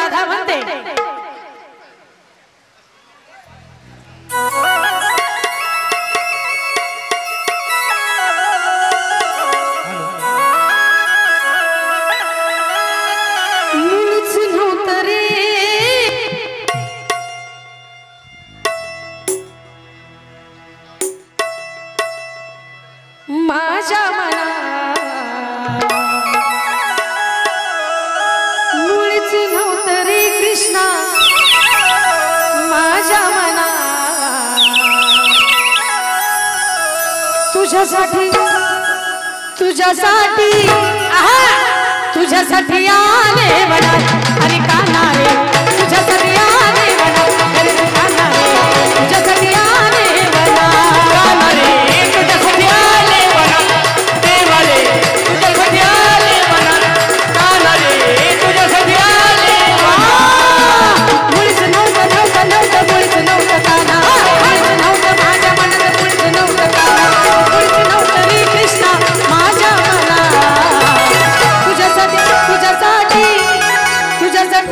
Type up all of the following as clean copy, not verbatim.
राधा म्हणते मुळीच नव्हतं रे माझ्या मनात मुळीच नव्हतं रे कृष्णा माझ्या मनात तुझ्यासाठी तुझ्यासाठी तुझ्यासाठी आले बडा अरे काना रे तुझ्यासाठी आले बडा अरे काना रे तुझ्यासाठी आले बडा काना रे तुझ्यासाठी आले बडा देवाले तुझ्यासाठी आले बडा काना रे तुझ्यासाठी आले मुळीच नव्हतं मुळीच नव्हतं काना मुळीच नव्हतं माझ्या मनात मुळीच नव्हतं काना मुळीच नव्हतं रे कृष्णा माझ्या मनात तुझ्यासाठी तुझ्यासाठी तुझ्यासाठी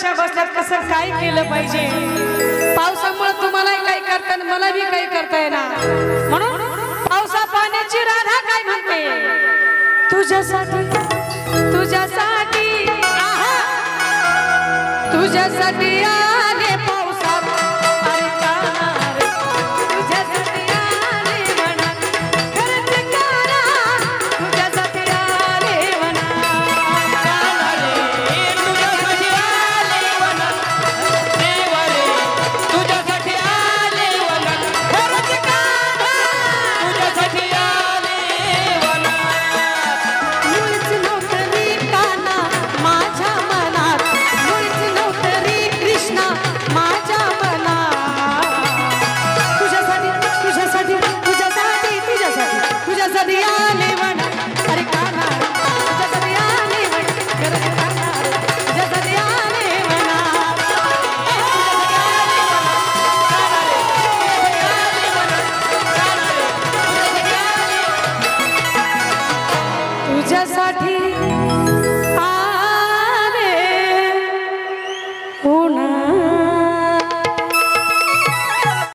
कशा बसल्यात कसं काय केलं पाहिजे पावसामुळे तुम्हालाही काही करता आणि मला बी काही करता येणार म्हणून पावसा पाण्याची राधा काय म्हणते तुझ्यासाठी तुझ्यासाठी तुझ्यासाठी आले पावसात अरे काना रे तुझ्यासाठी आले म्हणा खरंच काना तुझ्यासाठी आले म्हणा काना रे तुझ्यासाठी आले म्हणा देव रे तुझ्यासाठी आले म्हणा खरंच काना तुझ्यासाठी आले म्हणा मुळीच नव्हतं रे काना माझ्या मनात मुळीच नव्हतं रे कृष्णा माझ्या मनात तुझ्यासाठी तुझ्यासाठी तुझ्यासाठी तुझ्यासाठी तुझ्यासाठी आले म्हणा अरे काना तुझ्यासाठी आले म्हणा खरंच काना तुझ्यासाठी आले म्हणा तुझ्यासाठी